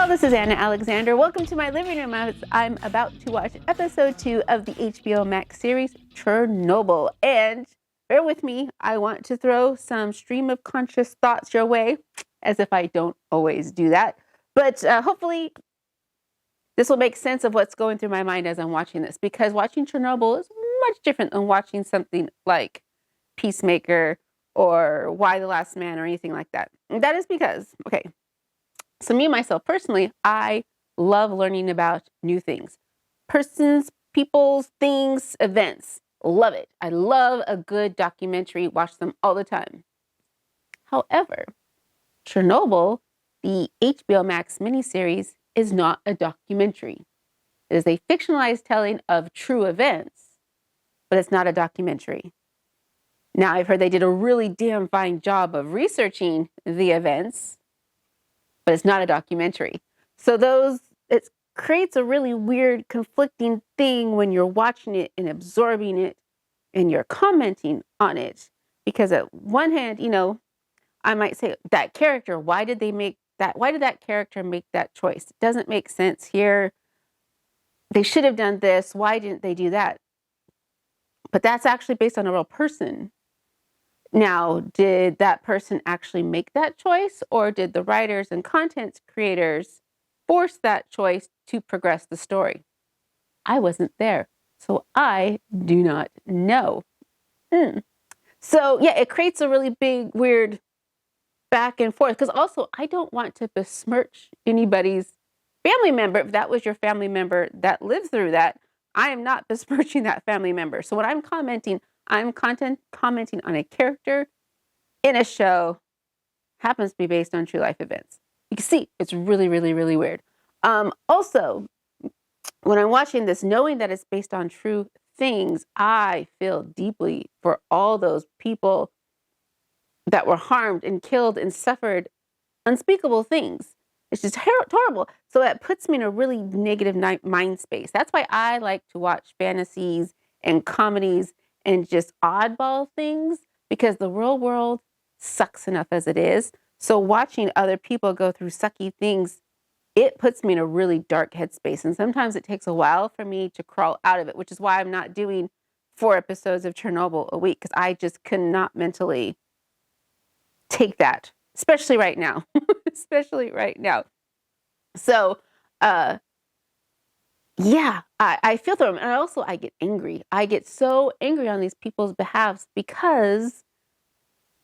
y'all, this is Anna Alexander. Welcome to my living room as I'm about to watch episode 2 of the HBO Max series, Chernobyl. And bear with me, I want to throw some stream of conscious thoughts your way, as if I don't always do that. But hopefully this will make sense of what's going through my mind as I'm watching this, because watching Chernobyl is much different than watching something like Peacemaker or Why the Last Man or anything like that. And that is because, okay, so me, myself, personally, I love learning about new things. Persons, peoples, things, events. Love it. I love a good documentary. Watch them all the time. However, Chernobyl, the HBO Max miniseries, is not a documentary. It is a fictionalized telling of true events, but it's not a documentary. Now, I've heard they did a really damn fine job of researching the events, but it's not a documentary. So it creates a really weird, conflicting thing when you're watching it and absorbing it and you're commenting on it. Because at one hand, I might say, that character, why did that character make that choice? It doesn't make sense here. They should have done this. Why didn't they do that? But that's actually based on a real person. Now, did that person actually make that choice, or did the writers and content creators force that choice to progress the story? I wasn't there, so I do not know. So, yeah, it creates a really big, weird back and forth, because also I don't want to besmirch anybody's family member. If that was your family member that lived through that, I am not besmirching that family member. So when I'm commenting on a character in a show, happens to be based on true life events. You can see it's really, really, really weird. Also, when I'm watching this, knowing that it's based on true things, I feel deeply for all those people that were harmed and killed and suffered unspeakable things. It's just horrible. So that puts me in a really negative mind space. That's why I like to watch fantasies and comedies and just oddball things, because the real world sucks enough as it is. So watching other people go through sucky things, it puts me in a really dark headspace. And sometimes it takes a while for me to crawl out of it, which is why I'm not doing 4 episodes of Chernobyl a week, because I just could not mentally take that, especially right now. So, yeah, I feel them. And I get angry. I get so angry on these people's behalves, because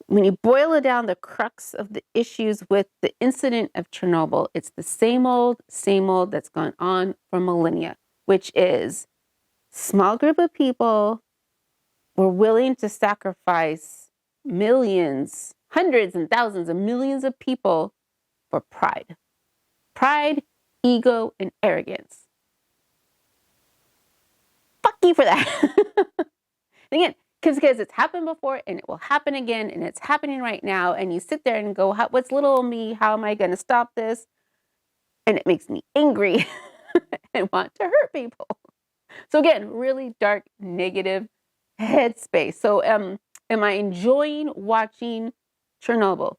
when you boil it down, the crux of the issues with the incident of Chernobyl, it's the same old that's gone on for millennia, which is small group of people were willing to sacrifice millions, hundreds and thousands of millions of people for pride. Pride, ego, and arrogance. Fuck you for that. Again, because it's happened before and it will happen again, and it's happening right now, and you sit there and go, what's little old me? How am I going to stop this? And it makes me angry and want to hurt people. So again, really dark, negative headspace. So am I enjoying watching Chernobyl?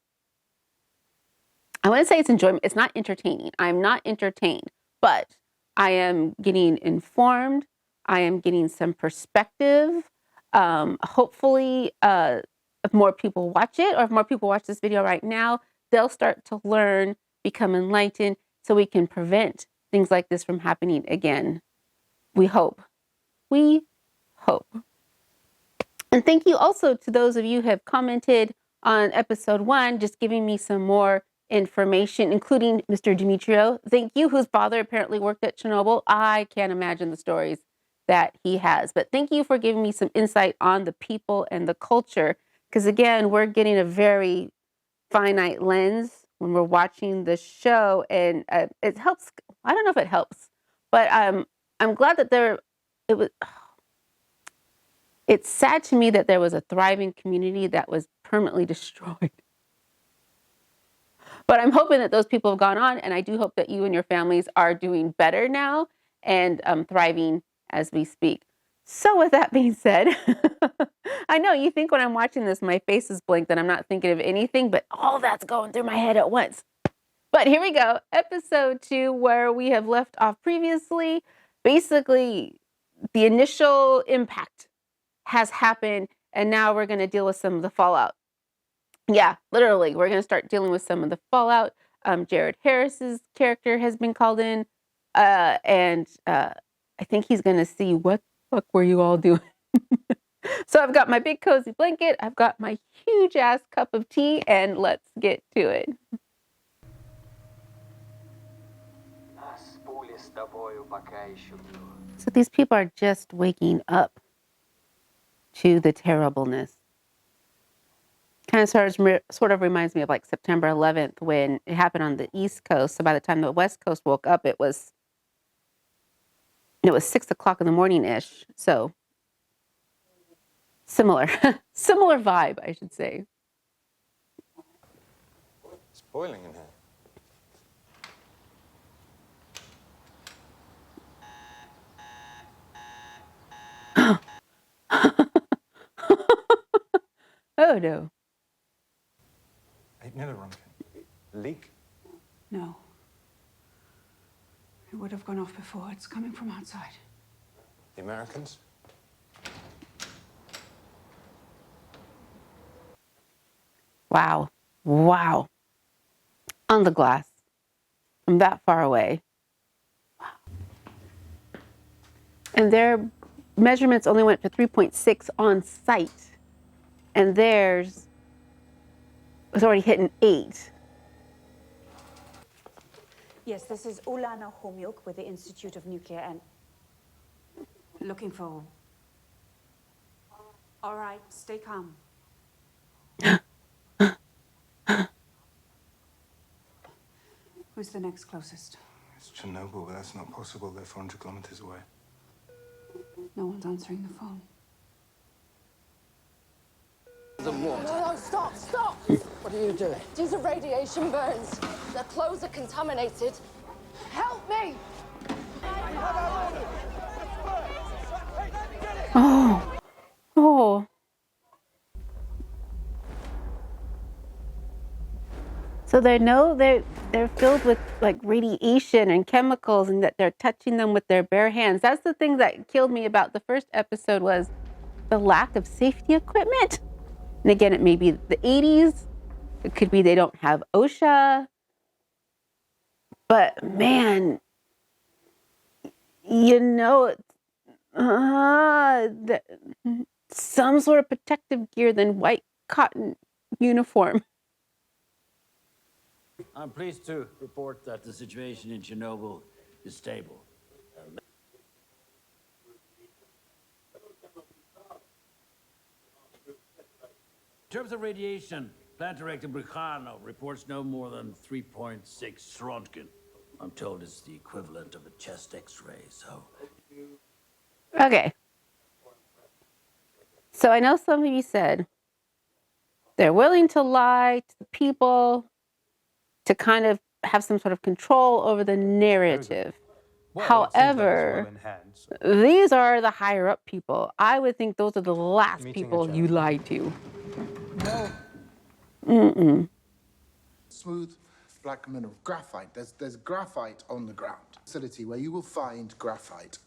I wouldn't say it's enjoyment. It's not entertaining. I'm not entertained, but I am getting informed. I am getting some perspective. Hopefully, if more people watch it, or if more people watch this video right now, they'll start to learn, become enlightened, so we can prevent things like this from happening again. We hope. We hope. And thank you also to those of you who have commented on episode 1, just giving me some more information, including Mr. Demetrio. Thank you, whose father apparently worked at Chernobyl. I can't imagine the stories that he has. But thank you for giving me some insight on the people and the culture. Because again, we're getting a very finite lens when we're watching the show. And it helps. I don't know if it helps, but I'm glad that it's sad to me that there was a thriving community that was permanently destroyed. But I'm hoping that those people have gone on, and I do hope that you and your families are doing better now and thriving as we speak. So with that being said, I know you think when I'm watching this, my face is blinked and I'm not thinking of anything, but all that's going through my head at once. But here we go. Episode 2, where we have left off previously. Basically, the initial impact has happened, and now we're going to deal with some of the fallout. Yeah, literally, we're going to start dealing with some of the fallout. Jared Harris's character has been called in, and I think he's going to see what the fuck were you all doing. So I've got my big cozy blanket, I've got my huge ass cup of tea, and let's get to it. So these people are just waking up to the terribleness. Kind of sort of reminds me of like September 11th when it happened on the East Coast. So by the time the West Coast woke up, it was 6 o'clock in the morning-ish. So similar vibe, I should say. It's boiling in here. Oh no. Ain't near the Runkin. Leak? No. It would have gone off before. It's coming from outside. The Americans? Wow. On the glass. From that far away. Wow. And their measurements only went to 3.6 on site. And theirs was already hitting 8. Yes, this is Ulana Homyuk with the Institute of Nuclear and... Looking for... All right, stay calm. Who's the next closest? It's Chernobyl, but that's not possible. They're 400 kilometers away. No one's answering the phone. No, stop! What are you doing? These are radiation burns. Their clothes are contaminated. Help me! Oh. So they know they're filled with like radiation and chemicals, and that they're touching them with their bare hands. That's the thing that killed me about the first episode, was the lack of safety equipment. And again, it may be the 80s. It could be they don't have OSHA. But man, some sort of protective gear than white cotton uniform. I'm pleased to report that the situation in Chernobyl is stable. In terms of radiation, Plant Director Bricano reports no more than 3.6 Rontgen. I'm told it's the equivalent of a chest X-ray, so... Okay. So I know some of you said they're willing to lie to the people to kind of have some sort of control over the narrative. Well, however, it seems like it's well in hand, so. these are the higher up people. I would think those are the last Meeting people you lie to. No. Smooth black mineral, graphite. There's graphite on the ground. Facility where you will find graphite.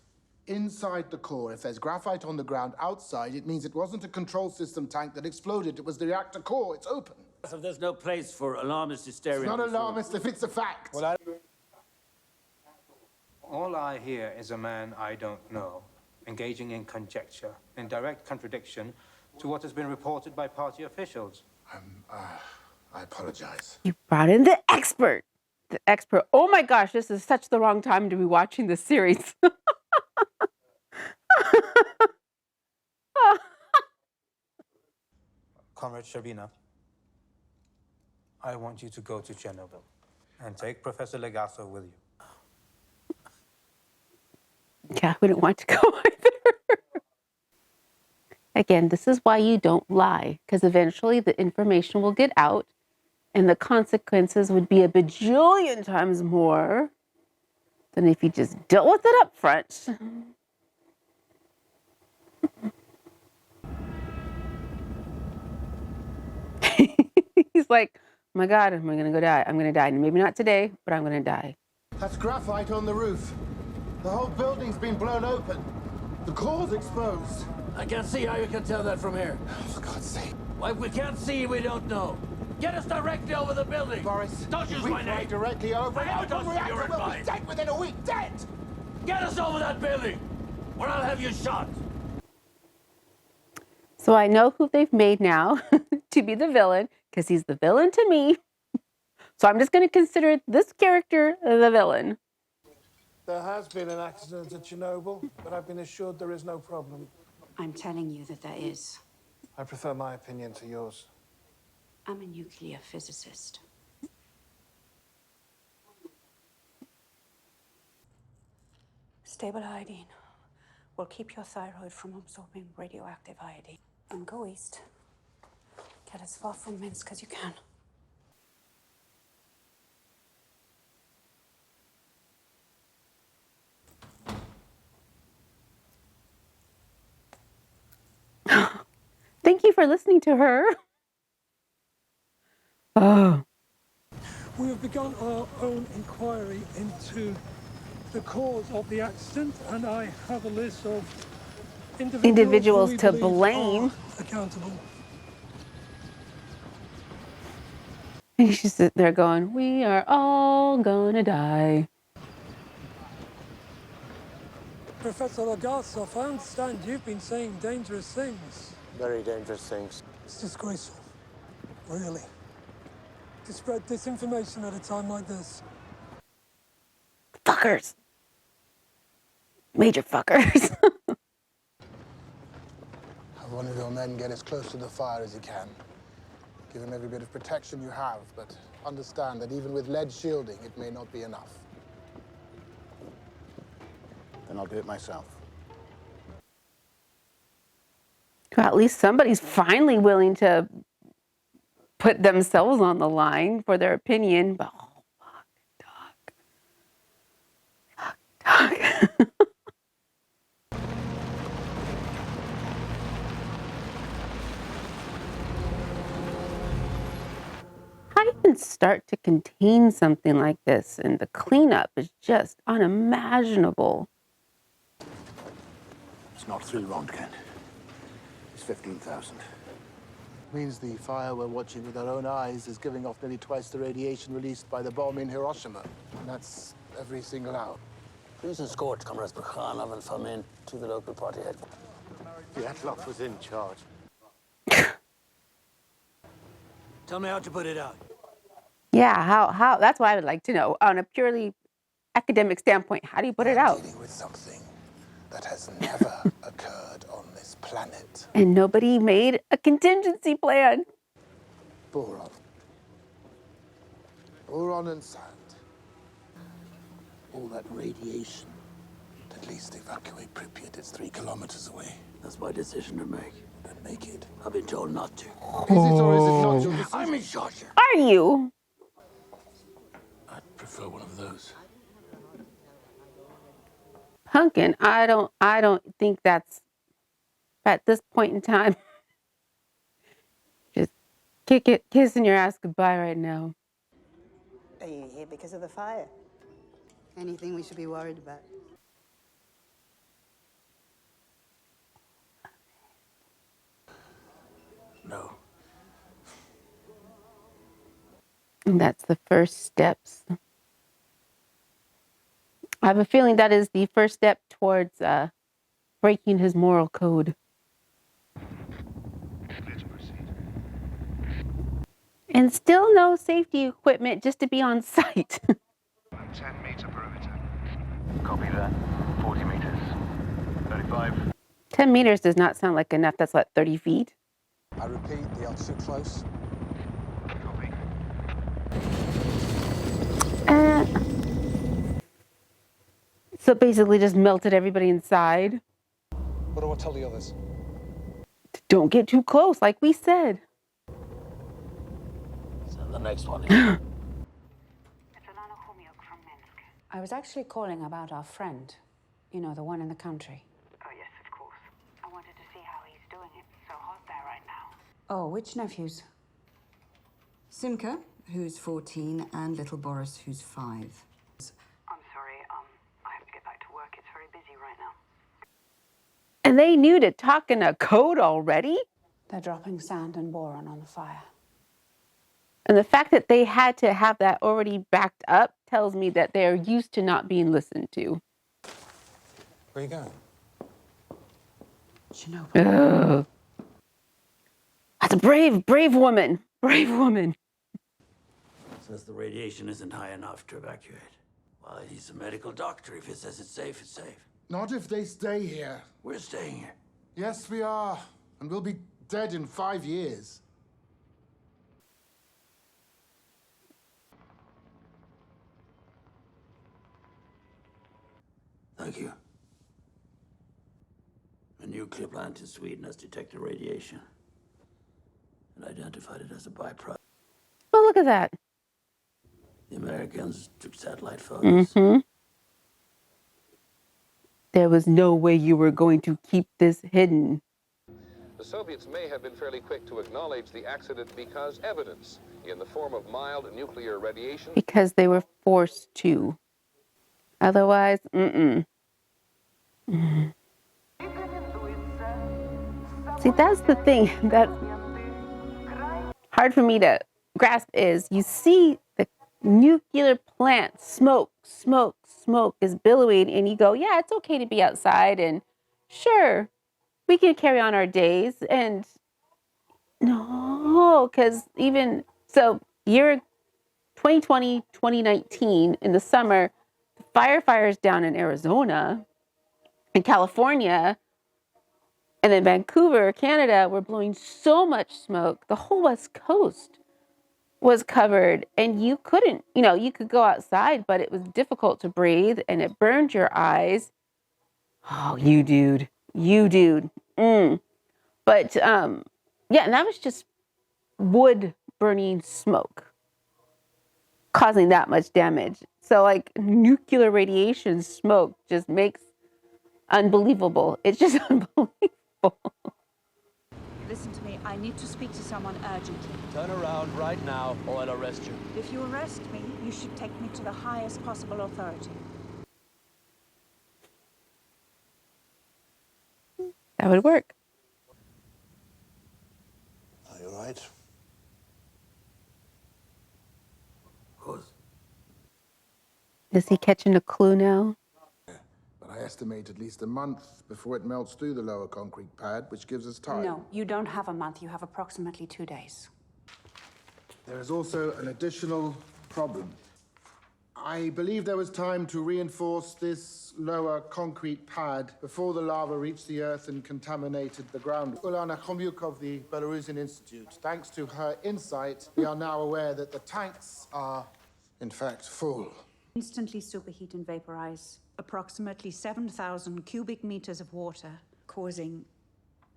Inside the core, if there's graphite on the ground outside, it means it wasn't a control system tank that exploded. It was the reactor core. It's open. So there's no place for alarmist hysteria. It's not alarmist if it's a fact. Well, All I hear is a man I don't know, engaging in conjecture, in direct contradiction to what has been reported by party officials. I apologize. You brought in the expert. The expert. Oh my gosh, this is such the wrong time to be watching this series. Comrade Shabina, I want you to go to Chernobyl and take Professor Legasso with you. Yeah, we don't want to go either. Again, this is why you don't lie, because eventually the information will get out and the consequences would be a bajillion times more than if you just dealt with it up front. He's like, my God, I'm gonna go die. I'm gonna die. Maybe not today, but I'm gonna die. That's graphite on the roof. The whole building's been blown open. The core's exposed. I can't see how you can tell that from here. For God's sake. Why, if we can't see, we don't know. Get us directly over the building. Boris, don't use we my fly name. directly over. I haven't Open asked for your reactor will be advice. dead within a week. Dead! Get us over that building, or I'll have you shot. So I know who they've made now to be the villain, because he's the villain to me. So I'm just going to consider this character the villain. There has been an accident at Chernobyl, but I've been assured there is no problem. I'm telling you that there is. I prefer my opinion to yours. I'm a nuclear physicist. Stable iodine will keep your thyroid from absorbing radioactive iodine. And go east. Get as far from Minsk as you can. Thank you for listening to her. Oh. We have begun our own inquiry into the cause of the accident, and I have a list of individuals To we believe blame. are accountable. And she's sitting there going, we are all gonna die. Professor Logasov, I understand you've been saying dangerous things. Very dangerous things. It's disgraceful, really, to spread disinformation at a time like this. Fuckers. Major fuckers. Have one of your men get as close to the fire as he can. Give him every bit of protection you have, but understand that even with lead shielding, it may not be enough. Then I'll do it myself. Well, at least somebody's finally willing to put themselves on the line for their opinion. But oh, fuck, dog. How do you even start to contain something like this? And the cleanup is just unimaginable. It's not through Röntgen. It's 15,000. Means the fire we're watching with our own eyes is giving off nearly twice the radiation released by the bomb in Hiroshima. And that's every single hour. Please escort Comrades Brekhanov and Fomin to the local party headquarters. Dyatlov was in charge. Tell me how to put it out. Yeah, how? That's what I would like to know. On a purely academic standpoint, how do you put it out? Dealing with something that has never occurred on this planet. And nobody made a contingency plan. Boron. Boron and sand. All that radiation. At least evacuate Pripyat. It's 3 kilometers away. That's my decision to make. Then make it. I've been told not to. Is it or is it not your decision? I'm in charge here. Are you? I'd prefer one of those. Pumpkin, I don't think that's at this point in time. Just kissing your ass goodbye right now. Are you here because of the fire? Anything we should be worried about? No. And that's the first steps. I have a feeling that is the first step towards breaking his moral code. And still no safety equipment just to be on site. 10-meter perimeter. Copy that. 40 meters. 35. 10 meters does not sound like enough. That's what, 30 feet? I repeat, the odds are close. Copy. So basically just melted everybody inside. What do I tell the others? Don't get too close, like we said. So the next one. I was actually calling about our friend. You know, the one in the country. Oh, yes, of course. I wanted to see how he's doing. It's so hot there right now. Oh, which nephews? Simka who's 14, and little Boris, who's 5. I'm sorry, I have to get back to work. It's very busy right now. And they knew to talk in a code already? They're dropping sand and boron on the fire. And the fact that they had to have that already backed up tells me that they're used to not being listened to. Where are you going? Chernobyl. Ugh. That's a brave woman. Brave woman. Says the radiation isn't high enough to evacuate. Well, he's a medical doctor. If it says it's safe, it's safe. Not if they stay here. We're staying here. Yes, we are. And we'll be dead in 5 years. Thank you. A nuclear plant in Sweden has detected radiation and identified it as a byproduct. Oh, look at that. The Americans took satellite photos. Mm-hmm. There was no way you were going to keep this hidden. The Soviets may have been fairly quick to acknowledge the accident because evidence in the form of mild nuclear radiation. Because they were forced to. Otherwise, mm-mm. Mm. See, that's the thing that's hard for me to grasp is you see the nuclear plant smoke is billowing and you go, yeah, it's okay to be outside and sure, we can carry on our days. And no, because even so, year 2020, 2019 in the summer, the firefighters down in Arizona and California and then Vancouver, Canada, were blowing so much smoke. The whole West Coast was covered and you couldn't, you could go outside, but it was difficult to breathe and it burned your eyes. Oh, you dude. But, yeah, and that was just wood burning smoke causing that much damage. So like nuclear radiation smoke just makes unbelievable. It's just unbelievable. Listen to me, I need to speak to someone urgently. Turn around right now or I'll arrest you. If you arrest me, you should take me to the highest possible authority. That would work. Are you all right? Of course. Is he catching a clue now? But I estimate at least a month before it melts through the lower concrete pad, which gives us time. No, you don't have a month. You have approximately 2 days. There is also an additional problem. I believe there was time to reinforce this lower concrete pad before the lava reached the earth and contaminated the ground. Ulana Khomyuk of the Belarusian Institute. Thanks to her insight, we are now aware that the tanks are, in fact, full. Instantly superheat and vaporize approximately 7,000 cubic meters of water, causing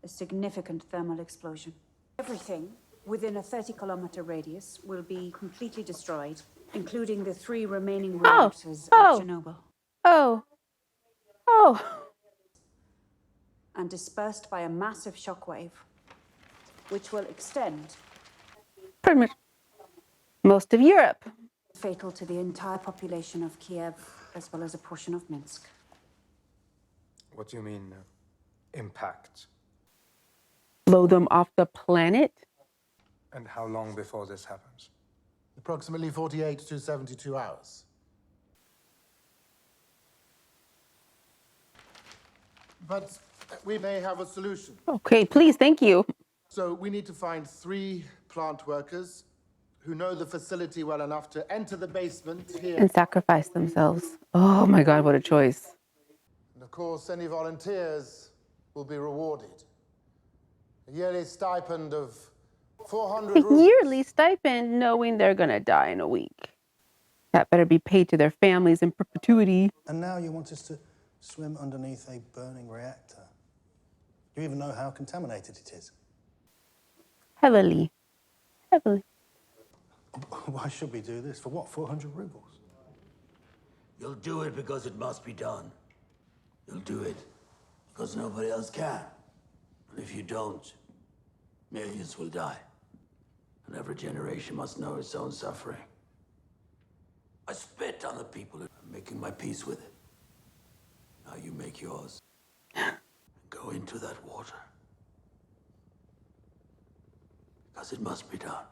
a significant thermal explosion. Everything within a 30-kilometer radius will be completely destroyed, including the 3 remaining reactors at Chernobyl. Oh. And dispersed by a massive shockwave, which will extend Pretty much most of Europe. Fatal to the entire population of Kiev, as well as a portion of Minsk. What do you mean, impact? Blow them off the planet? And how long before this happens? Approximately 48 to 72 hours. But we may have a solution. Okay, please, thank you. So we need to find 3 plant workers who know the facility well enough to enter the basement here. And sacrifice themselves. Oh my God, what a choice. And of course, any volunteers will be rewarded. A yearly stipend of 400 A rubles. yearly stipend knowing they're going to die in a week. That better be paid to their families in perpetuity. And now you want us to swim underneath a burning reactor. Do you even know how contaminated it is? Heavily. Why should we do this? For what, 400 rubles? You'll do it because it must be done. You'll do it because nobody else can. And if you don't, millions will die. And every generation must know its own suffering. I spit on the people who are making my peace with it. Now you make yours. Go into that water. Because it must be done.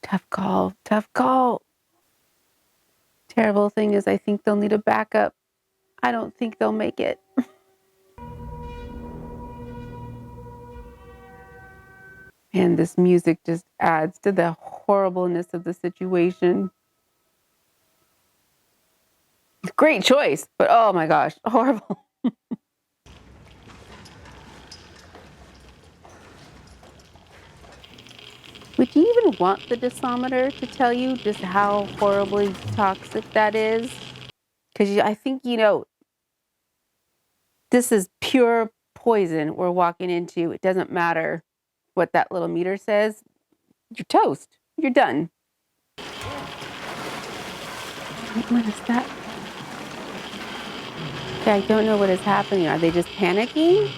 Tough call. Tough call. Terrible thing is I think they'll need a backup. I don't think they'll make it. And this music just adds to the horribleness of the situation. Great choice, but oh my gosh, horrible. Would you even want the dosimeter to tell you just how horribly toxic that is? Because I think, this is pure poison we're walking into. It doesn't matter what that little meter says. You're toast. You're done. What is that? Okay, I don't know what is happening. Are they just panicking?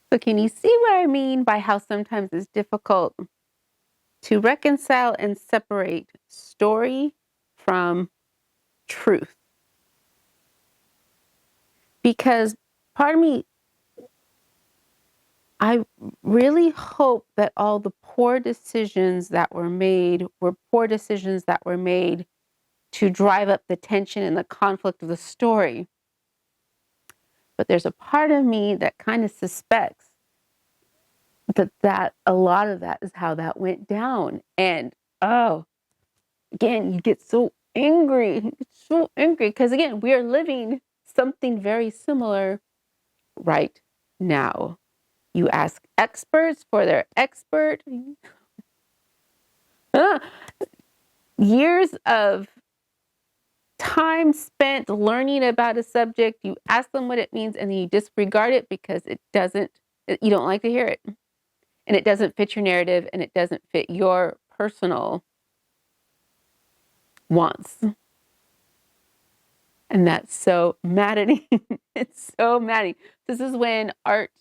So can you see what I mean by how sometimes it's difficult to reconcile and separate story from truth? Because part of me, I really hope that all the poor decisions that were made were poor decisions that were made to drive up the tension and the conflict of the story. But there's a part of me that kind of suspects that a lot of that is how that went down. And again, you get so angry. It's so angry because again, we are living something very similar right now. You ask experts for their expert. Years of time spent learning about a subject, you ask them what it means and then you disregard it because you don't like to hear it. And it doesn't fit your narrative and it doesn't fit your personal wants. And that's so maddening. It's so maddening. This is when art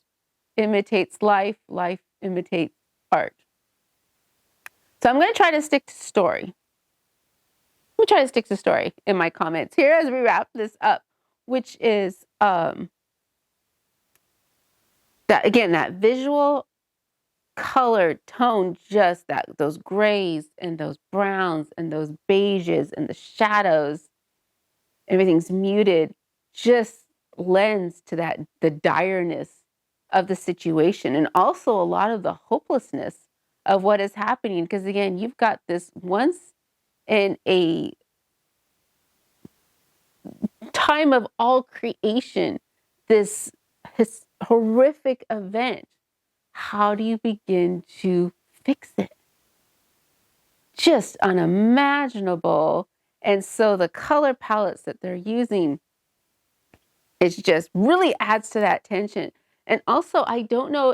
imitates life, life imitates art. So I'm going to try to stick to story. We'll try to stick to story in my comments here as we wrap this up, which is that visual color tone, just those grays and those browns and those beiges and the shadows, everything's muted, just lends to the direness of the situation and also a lot of the hopelessness of what is happening. Because again, you've got this once in a time of all creation, this horrific event. How do you begin to fix it? Just unimaginable. And so the color palettes that they're using, it just really adds to that tension. And also, I don't know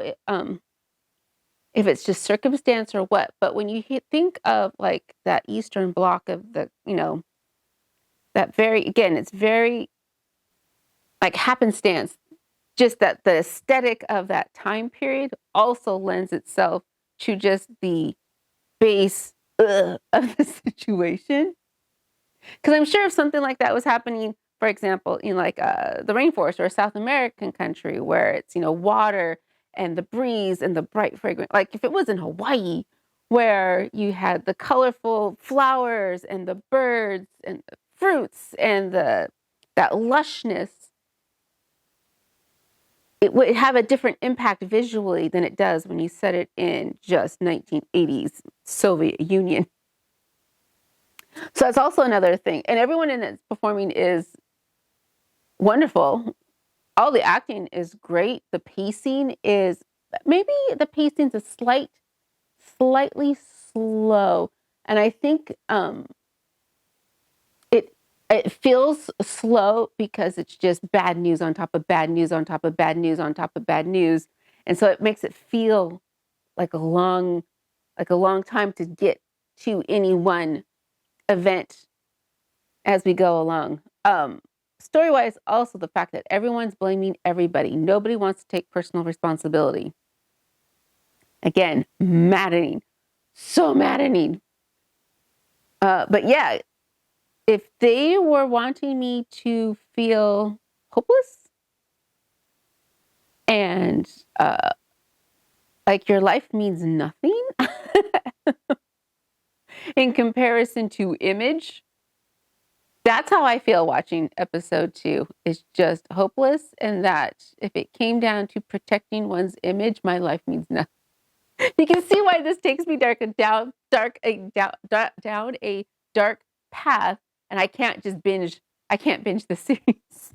if it's just circumstance or what, but when you think of like that Eastern Bloc of it's very like happenstance, just that the aesthetic of that time period also lends itself to just the base of the situation. Because I'm sure if something like that was happening, for example, in like the rainforest or a South American country where it's, water and the breeze and the bright fragrance, like if it was in Hawaii where you had the colorful flowers and the birds and the fruits and that lushness, it would have a different impact visually than it does when you set it in just 1980s Soviet Union. So that's also another thing. And everyone in it performing is wonderful. All the acting is great. The pacing is, maybe the pacing's slightly slow. And I think It feels slow because it's just bad news on top of bad news on top of bad news on top of bad news. And so it makes it feel like a long time to get to any one event as we go along. Story-wise, also the fact that everyone's blaming everybody. Nobody wants to take personal responsibility. Again, maddening. So maddening. But yeah, if they were wanting me to feel hopeless and like your life means nothing in comparison to Image, that's how I feel watching episode 2. It's just hopeless, and that if it came down to protecting one's image, my life means nothing. You can see why this takes me down a dark path, and I can't binge the series.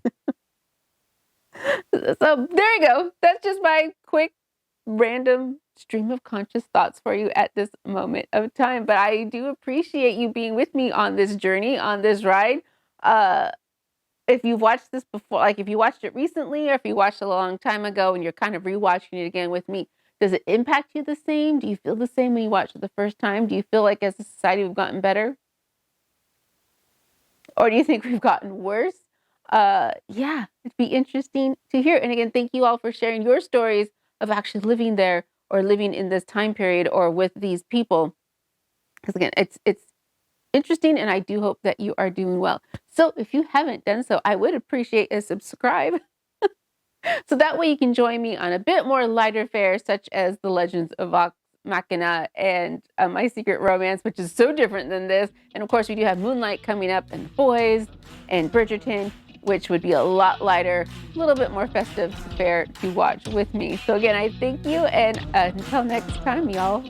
So there you go. That's just my quick, random stream of conscious thoughts for you at this moment of time. But I do appreciate you being with me on this journey, on this ride. If you've watched this before, like if you watched it recently or if you watched it a long time ago and you're kind of rewatching it again with me, does it impact you the same? Do you feel the same when you watched it the first time? Do you feel like as a society we've gotten better? Or do you think we've gotten worse? Yeah, it'd be interesting to hear. And again, thank you all for sharing your stories of actually living there or living in this time period or with these people. Because again, it's interesting, and I do hope that you are doing well. So if you haven't done so, I would appreciate a subscribe. So that way you can join me on a bit more lighter fare, such as The Legends of Vox Machina and My Secret Romance, which is so different than this. And of course, we do have Moonlight coming up, and The Boys, and Bridgerton, which would be a lot lighter, a little bit more festive fare to watch with me. So again, I thank you, and until next time, y'all.